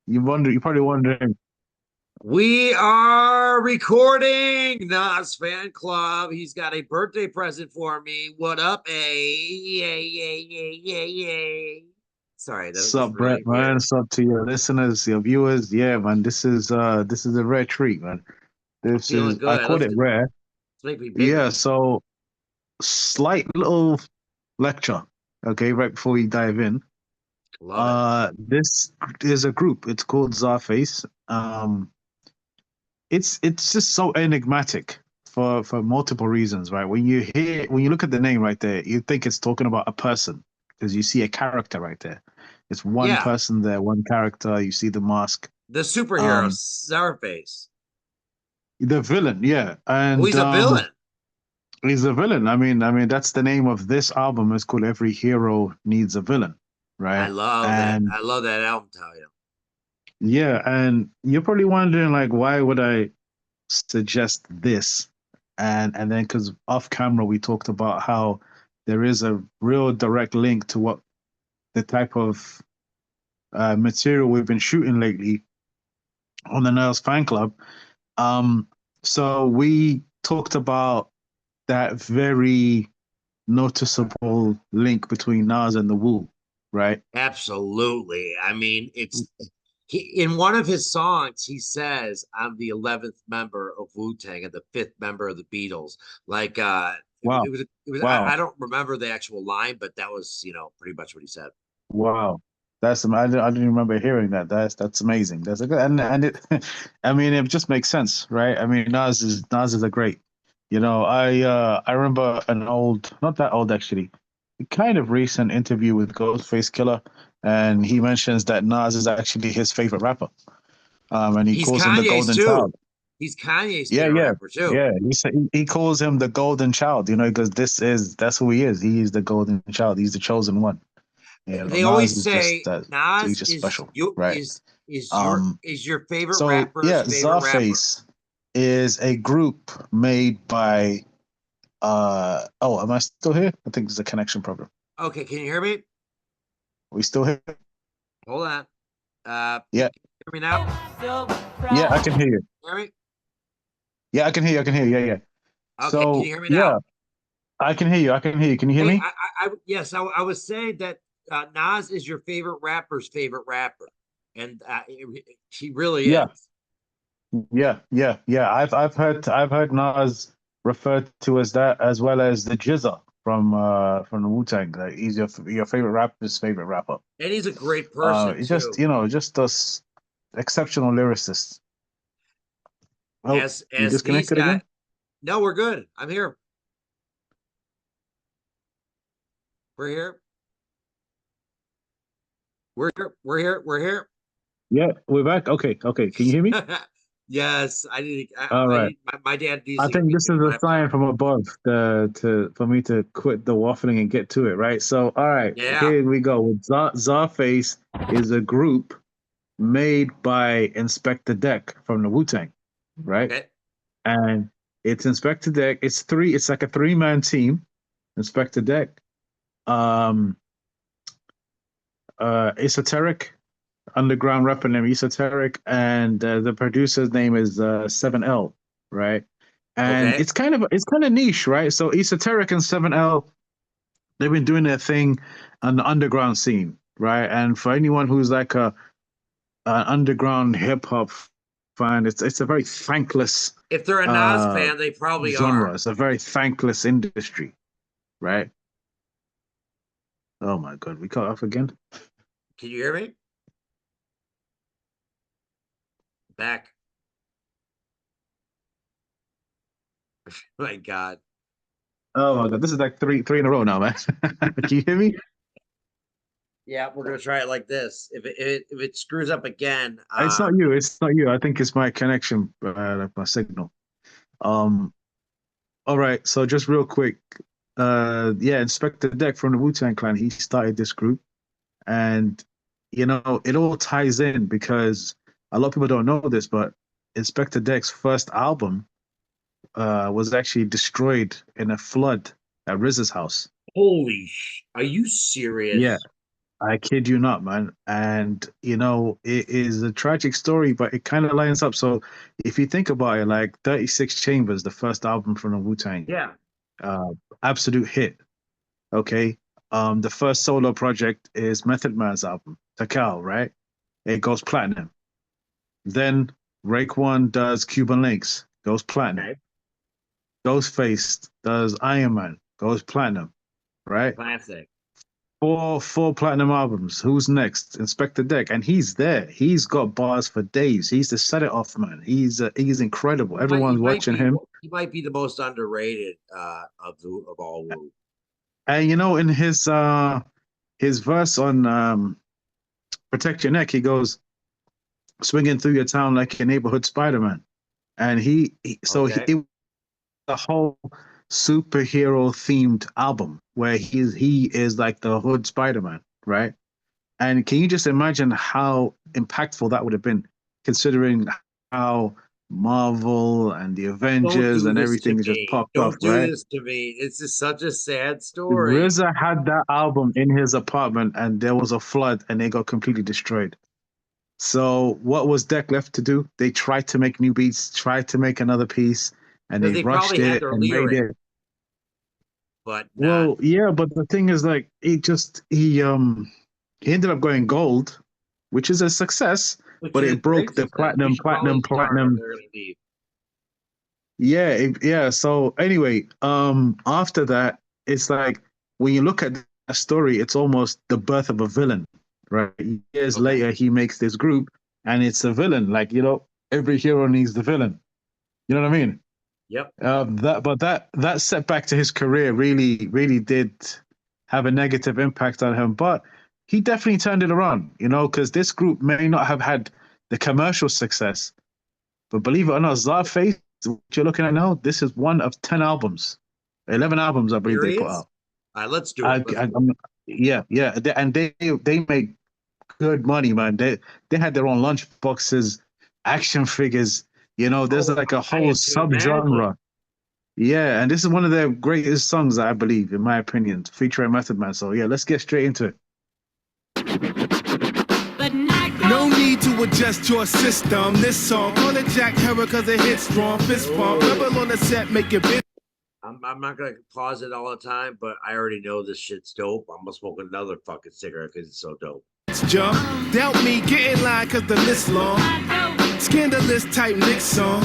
You're probably wondering. We are recording Nas Fan Club. He's got a birthday present for me. What up, yay, yay, yay, yay, yay. Sorry, that was Sup, Brett, really man. weird. Sup to your listeners, your viewers. Yeah, man. This is a rare treat, man. I'm This feeling is I good. call Let's it rare. make me Yeah, bigger. so slight little lecture, okay, right before we dive in. Love it. This is a group. It's called CZARFACE. It's just so enigmatic for multiple reasons, right? When you look at the name right there, you think it's talking about a person because you see a character right there. It's one Yeah, person there, one character. You see the mask. the superhero, Um, CZARFACE. the villain, yeah, Oh, and he's a villain. he's a villain. I mean that's the name of this album. It's called Every Hero Needs a Villain, I right? love that. And I love that album title. yeah, and you're probably wondering like, why would I suggest this? And then because off camera we talked about how there is a real direct link to what the type of material we've been shooting lately on the Niles fan club. Um, so we talked about that very noticeable link between Nas and the Wu, right? Absolutely. I mean, in one of his songs, he says, "I'm the 11th member of Wu Tang and the fifth member of the Beatles." Like, Wow, it was. wow, I don't remember the actual line, but that was, pretty much what he said. wow. I didn't remember hearing that. That's amazing. That's a good and it I mean it just makes sense, right? I mean Nas is a great. I remember an old, not that old actually, kind of recent interview with Ghostface Killer, and he mentions that Nas is actually his favorite rapper. And he He's calls him the Kanye's golden too. child. He's Kanye's Yeah, favorite yeah, rapper too. yeah. He calls him the golden child, because that's who he is. He is the golden child. He's the chosen one. They Nas always is just say that. He's Nas just is special, you right? Um, is your favorite so rapper's yeah, favorite rapper. Czarface is a group made by oh, am I still here? I think there's a connection problem. Okay, can you hear me? Are we still here? Hold on. Yeah, Can you hear me now? yeah, I can hear you. Hear me? Yeah, I can hear you. I can hear you. Yeah, yeah. Okay, can So you hear me now? yeah, I can hear you. I can hear you. Can you hear Hey, me? yes, I was saying that Nas is your favorite rapper's favorite rapper, and he really Yeah, is. yeah. I've heard Nas referred to as that, as well as the Jizza from the Wu Tang. Like he's your favorite rapper's favorite rapper. And he's a great person It's just too. just this exceptional lyricist. Oh, you As these disconnected guys. again? No, we're good. I'm here. We're here. We're here. We're here. We're here. Yeah, we're back. Okay, okay. Can you hear me? Yes, I need. All I right. need. My dad needs I to get think me this a is new a laptop. sign from above to for me to quit the waffling and get to it, right? So, all right, Yeah. here we go. Czarface is a group made by Inspector Deck from the Wu Tang, right? Okay. And it's Inspector Deck. It's like a three-man team. Inspector Deck, um, Esoteric, underground rapper named Esoteric, and the producer's name is 7L, right? And Okay. it's kind of niche, right? So Esoteric and 7L, they've been doing their thing on the underground scene, right? And for anyone who's like a an underground hip hop fan, it's a very thankless If they're a Nas uh fan, they probably are. genre. It's a very thankless industry, right? Oh my God, we cut off again. Can you hear me? Back. My God. Oh my God, this is like three in a row now, man. Can you hear me? Yeah, we're gonna try it like this. If it screws up again, It's not you. It's not you. I think it's my connection, like my signal. Um. All right. So just real quick, yeah, Inspector Deck from the Wu Tang Clan. He started this group, and it all ties in because a lot of people don't know this, but Inspector Deck's first album was actually destroyed in a flood at RZA's house. holy are you Yeah, serious? I kid you not, man. And it is a tragic story, but it kind of lines up. So if you think about it, like 36 Chambers, the first album from the Wu-Tang, Yeah. uh, absolute hit. Okay. The first solo project is Method Man's album, Takal, right? It goes platinum. Then Raekwon does Cuban Links, goes platinum. Okay. Ghostface does Iron Man, goes platinum, right? Classic. Four platinum albums. Who's next? Inspector Deck, and he's there. He's got bars for days. He's the set it off man. He's incredible. Everyone's watching him. He might be the most underrated of all Wu. And in his verse on Protect Your Neck, he goes swinging through your town like a neighborhood Spider-Man, and it the whole superhero themed album where he is like the hood Spider-Man, right? And can you just imagine how impactful that would have been, considering how Marvel and the Avengers and everything just popped off, right? Don't do this to me. It's just such a sad story. RZA had that album in his apartment, and there was a flood, and it got completely destroyed. So what was Deck left to do? They tried to make new beats, tried to make another piece, and they rushed it and made it. But well, yeah, but the thing is, like, he ended up going gold, which is a success, but it broke the platinum. Yeah. So anyway, after that, it's like when you look at that story, it's almost the birth of a villain, right? Years later, he makes this group, and it's a villain. Like, every hero needs the villain. You know what I mean? Yep. That setback to his career really, really did have a negative impact on him. But he definitely turned it around, because this group may not have had the commercial success, but believe it or not, CZARFACE, what you're looking at now, this is one of 10 albums, 11 albums, I believe they put out. All right, let's do it. Yeah. And they made good money, man. They had their own lunch boxes, action figures. There's like a whole subgenre. Yeah, and this is one of their greatest songs, I believe, in my opinion, featuring Method Man. So yeah, let's get straight into it. No need to adjust your system. This song, call it Jack Herrer cause it hits strong. Fist pump, rebel on the set, make it big. I'm not gonna pause it all the time, but I already know this shit's dope. I'm gonna smoke another fucking cigarette because it's so dope. Jump, doubt me, get in line cause the list long. Scandalous type Nick song.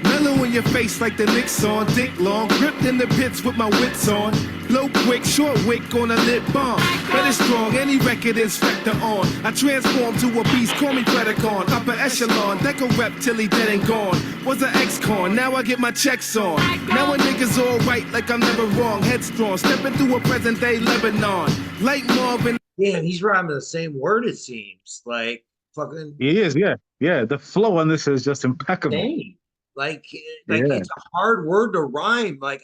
Mellow in your face like the Knicks on. Dick long, gripped in the pits with my wits on. Blow quick, short wick on a lip bomb. But it's strong, any record inspector on. I transform to a beast, call me Predacon. Upper echelon, Deco rep till he dead and gone. Was an ex-con, now I get my checks on. Now a nigga's alright like I'm never wrong. Headstrong, stepping through a present day Lebanon. Like Marvin. Yeah, he's rhyming the same word, it seems. Like, fucking. He is, yeah. Yeah, the flow on this is just impeccable. Dang. Like it's a hard word to rhyme. Like,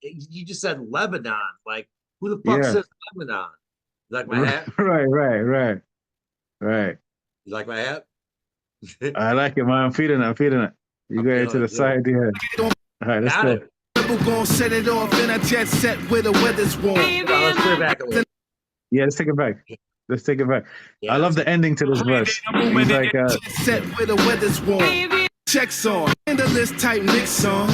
you just said Lebanon. Like, who the fuck says Lebanon? You like my hat? Right. You like my hat? I like it, man. I'm feeling it. You go to the side here. All right, let's go. We're gonna set it off in a jet set where the weather's warm. Let's put it back a little. Yeah, let's take it back. Yeah, I love the ending to this verse. He's like, set where the weather's warm. Checks on, scandalous type Nick song.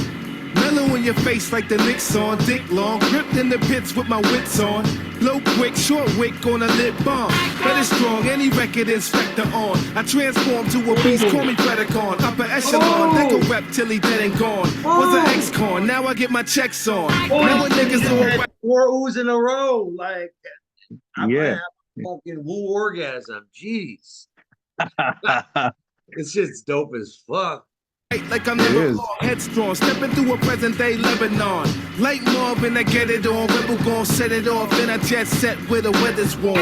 Mellow in your face like the Knicks on. Dick long, gripped in the pits with my wits on. Blow quick, short wick on a lip bomb. But it's strong, any record inspector on. I transform to a beast, call me Predacon. Upper echelon, Deco rep till he dead and gone. Was an ex-con, now I get my checks on. Now a nigga's all right. 4 oohs in a row, like. I'm yeah. Have a fucking woo orgasm. Jeez. This shit's dope as fuck. Like I'm never headstrong, stepping through a present day Lebanon. Like Marvin, I get it on. Rebel gon' set it off in a jet set where the weather's warm.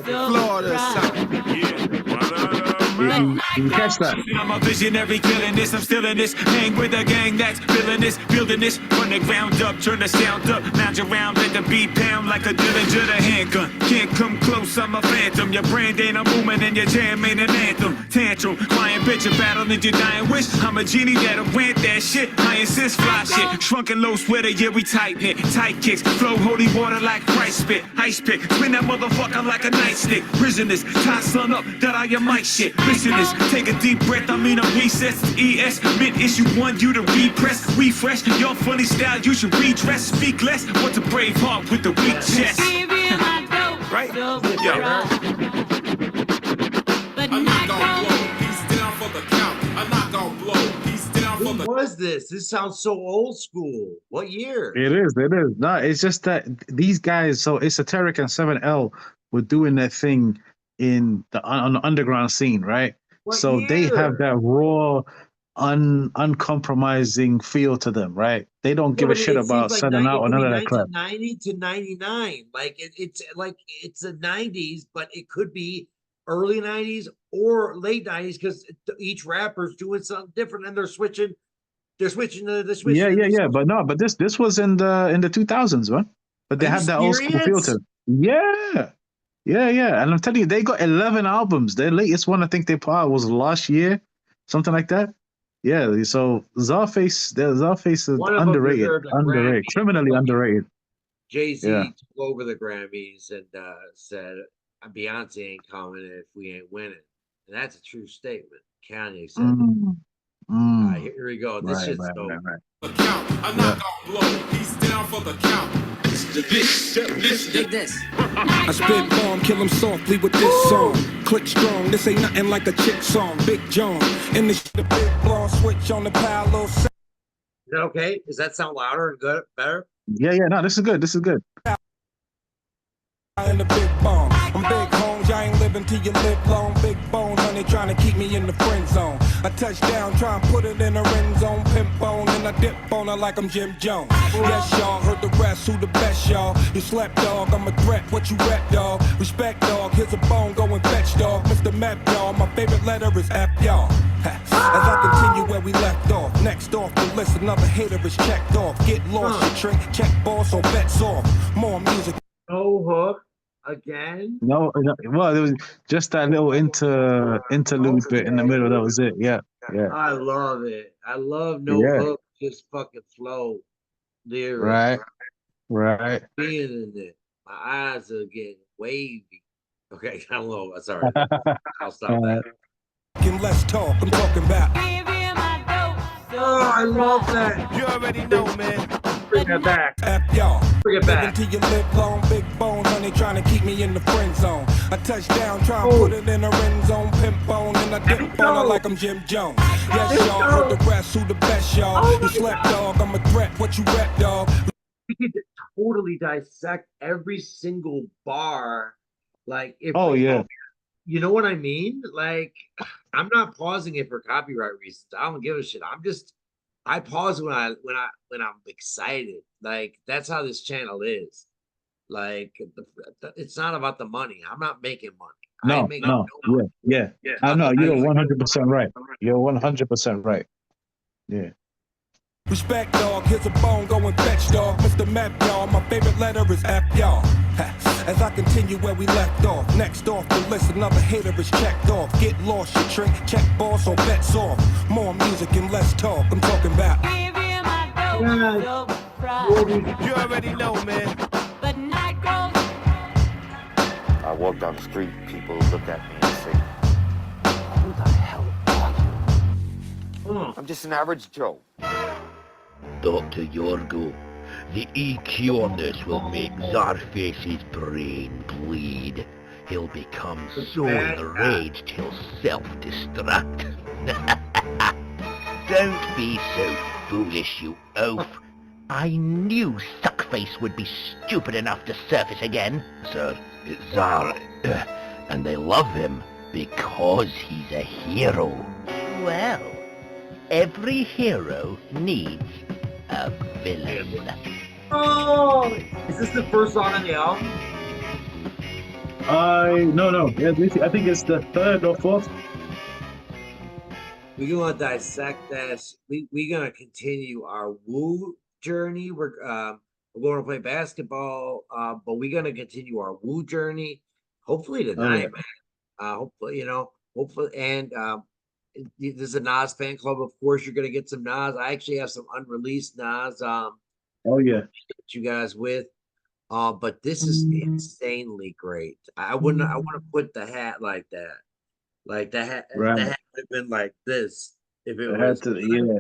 Florida, You catch that? I'm a visionary killing this, I'm still in this. Hang with a gang that's feeling this, building this from the ground up, turn the sound up, lounge around, let the beat pound like a Dillinger the handgun. Can't come close, I'm a phantom. Your brand ain't a movement and your jam ain't an anthem. Tantrum, crying bitch a battle in your dying wish. I'm a genie that'll grant that shit. I insist, fly shit. Shrunken low sweater, yeah, we tighten it. Tight kicks, flow holy water like Christ spit. Ice pick, spin that motherfucker like a nightstick. Prisoners, tie sun up, that I am my shit. Listeners, take a deep breath, I mean I'm recess. ES, mid issue 1, you to repress. Refresh, your funny style, you should redress. Speak less, what's a brave heart with the weak chest? Right? Yeah. I'm not gonna blow. He's down for the count. I'm not gonna blow. He's down for Who the. was this? This sounds so old school. What year? It is. No, it's just that these guys, so Esoteric and 7L were doing their thing in the on the underground scene, right? What So they year? have that raw, uncompromising feel to them, right? They don't give a shit about selling out or none of that crap. 1990 to 99. Like it's the 90s, but it could be early 90s or late 90s because each rapper's doing something different and they're switching. They're switching to the switch. Yeah. But this was in the 2000s, man. But they have that old school feel to it. Yeah. And I'm telling you, they got 11 albums. Their latest one, I think they put out was last year, something like that. Yeah. So ZARFACE is underrated, criminally underrated. Jay-Z Yeah. took over the Grammys and said, Beyonce ain't coming if we ain't winning. And that's a true statement. Kanye said, here we go. This shit's dope. Right. The count. I'm not gonna blow. He's down for the count. Dig this. I spit bomb, kill him softly with this song. Click strong, this ain't nothing like a chick song. Big John, in the big blonde switch on the palo. Is that okay? Does that sound louder and good? Better? Yeah. No, this is good. In the big bomb. I'm big homes, I ain't living till you live long. Big bone, honey, trying to keep me in the friend zone. I touch down, try and put it in the end zone. Pimp bone, and I dip on her like I'm Jim Jones. Yes, y'all, heard the rest, who the best, y'all? You slept, dog, I'm a threat, what you rep, dog? Respect, dog, here's a bone, go and fetch, dog. Mr. Map, y'all, my favorite letter is F, y'all. As I continue where we left off, next off the list, another hater is checked off. Get lost, you trick, check boss, or bets off. More music. No hook again? No, well, it was just that little interlude bit in the middle. That was it. Yeah. I love it. I love hook, just fucking flow. Right. Being in it. My eyes are getting wavy. Okay, I don't know. Sorry. I'll stop that. Let's talk, I'm talking about. Oh, I love that. You already know, man. Bring it back. F y'all. Bring it back. Living till you live long, big bone, honey, trying to keep me in the friend zone. I touch down, try and put it in the end zone. Pimp bone, and I dip on her like I'm Jim Jones. Yes, y'all, heard the rest, who the best, y'all? You slept, dog, I'm a threat, what you rep, dog? We could totally dissect every single bar. Like, if you know what I mean? Like, I'm not pausing it for copyright reasons. I don't give a shit. I pause when I'm excited. Like, that's how this channel is. Like, it's not about the money. I'm not making money. No. Yeah. I know you're 100% right. You're 100% right. Yeah. Respect, dog, here's a bone, go and fetch, dog. Mr. Map, y'all, my favorite letter is F, y'all. As I continue where we left off, next off the list, another hater is checked off. Get lost, you trick, check boss, or bets off. More music and less talk, I'm talking about. You already know, man. I walk down the street, people look at me and say, who the hell are you? I'm just an average Joe. Dr. Yorgo, the EQ on this will make ZARFACE's brain bleed. He'll become so enraged he'll self-destruct. Don't be so foolish, you oaf. I knew Suckface would be stupid enough to surface again. Sir, it's Zar, and they love him because he's a hero. Well, every hero needs a villain. Oh, is this the first song on the album? No. Yeah, I think it's the third or fourth. We're gonna dissect this. We're gonna continue our Woo journey. We're going to play basketball, but we're gonna continue our Woo journey. Hopefully tonight, man. Hopefully, and this is a Nas fan club. Of course, you're gonna get some Nas. I actually have some unreleased Nas. Oh yeah. That you guys with. But this is insanely great. I wouldn't. I want to put the hat like that. Like the hat. Right. The hat would have been like this if it I had was. to, yeah.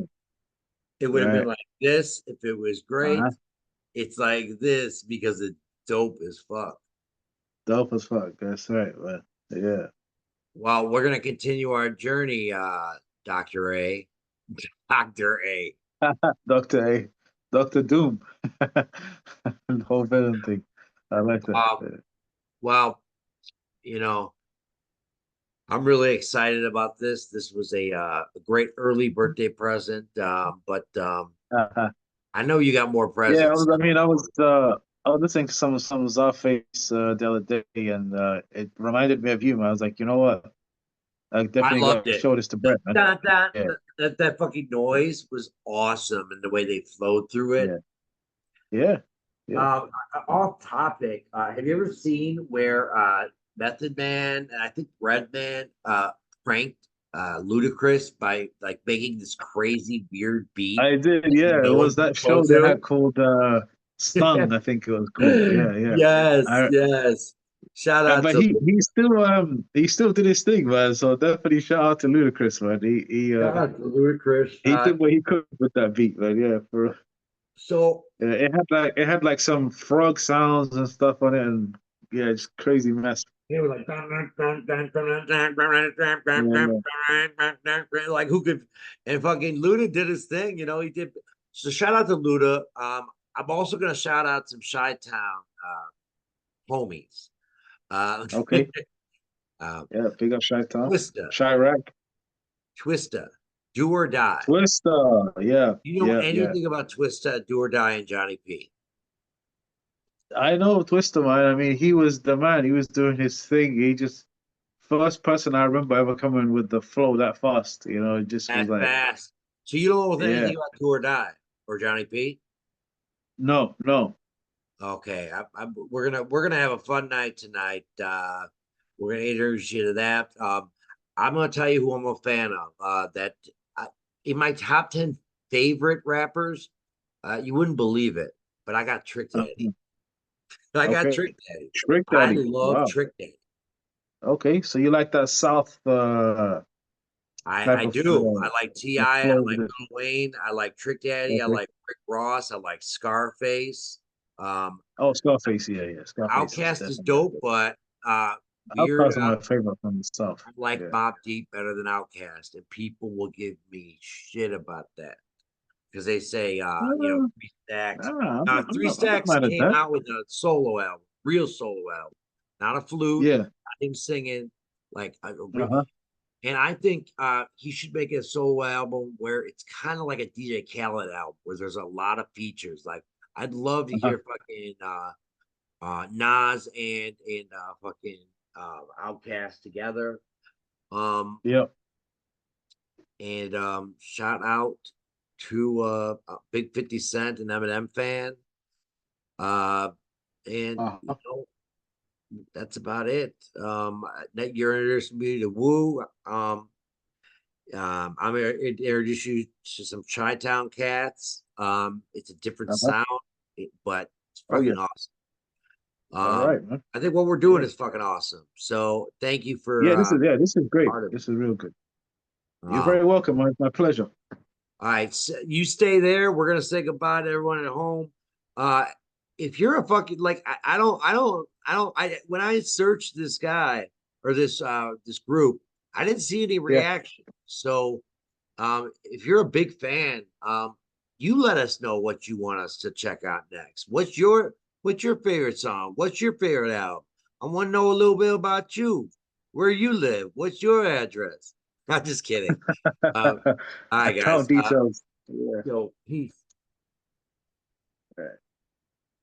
It would have been Right. like this if it was great. Uh-huh. It's like this because it's dope as fuck. Dope as fuck. That's right, man. Yeah. Well, we're gonna continue our journey, Dr. A. Dr. A. Dr. A. Dr. Doom. The whole villain thing. I like that. Well, you know, I'm really excited about this. This was a great early birthday present. But Uh-huh. I know you got more Yeah, presents. I was listening to some CZARFACE the other day, and it reminded me of you, man. I was like, you know what? I definitely loved got to it. show this to Brett, man. That fucking noise was awesome, and the way they flowed through it. Yeah. Yeah. Off topic, have you ever seen where Method Man and I think Redman pranked Ludacris by like making this crazy weird beat? I did, yeah. It No was one that show supposed they to. had called Stung, I think it was called. Yeah. Yes, I, yes. Shout out but to he still did his thing, man. So definitely shout out to Ludacris, man. shout out to Ludacris. He did what he could with that beat, man. Yeah, for So it had like some frog sounds and stuff on it, and yeah, it's crazy mess. they were like like who could, and fucking Luda did his thing, you know, he did. So shout out to Luda. I'm also gonna shout out some Chi-Town homies. Okay. Yeah, big up Chi-Town. Twista, Twista, Do or Die. Twista, yeah. You know anything about Twista, Do or Die, and Johnny P? I know Twista, man. I mean, he was the man. He was doing his thing. He just first person I remember ever coming with the flow that fast. You know, it just was That like fast. So you don't know yeah. anything about Do or Die or Johnny P? No. Okay, we're gonna have a fun night tonight. We're gonna introduce you to that. I'm gonna tell you who I'm a fan of. That in my top 10 favorite rappers, you wouldn't believe it, but I got Trick Daddy. I got Trick Daddy. Trick Daddy. I love Wow. Trick Daddy. Okay, so you like that South I do. I like T.I. I like flow. Lil Wayne. I like Trick Daddy. I Okay. like Rick Ross. I like Scarface. Oh, Scarface, yeah. Scarface Outkast is definitely dope, good. but Outkast is my favorite from the South. I like Yeah. Mobb Deep better than Outkast, and people will give me shit about that because they say, you know, Three Stacks. Three Stacks mad at came that. out with a solo album, real solo album, not a flute, Yeah. not him singing, like Uh-huh. and I think he should make a solo album where it's kind of like a DJ Khaled album, where there's a lot of features. Like I'd love to hear fucking Nas and fucking Outkast together. Yep. And shout out to a big 50 Cent and Eminem fan. And you know, that's about it. That you're introducing me to Woo. I'm gonna introduce you to some Chi-Town cats. It's a different sound, but it's fucking awesome. All right, man. I think what we're doing is fucking awesome. So thank you for this is great. This is real good. You're very welcome, man. It's my pleasure. All right, so you stay there. We're gonna say goodbye to everyone at home. If you're a fucking like, when I searched this guy or this group, I didn't see any reaction. So, if you're a big fan, you let us know what you want us to check out next. What's your favorite song? What's your favorite album? I want to know a little bit about you, where you live. What's your address? I'm just kidding. All right, guys. Account details. Yo, peace.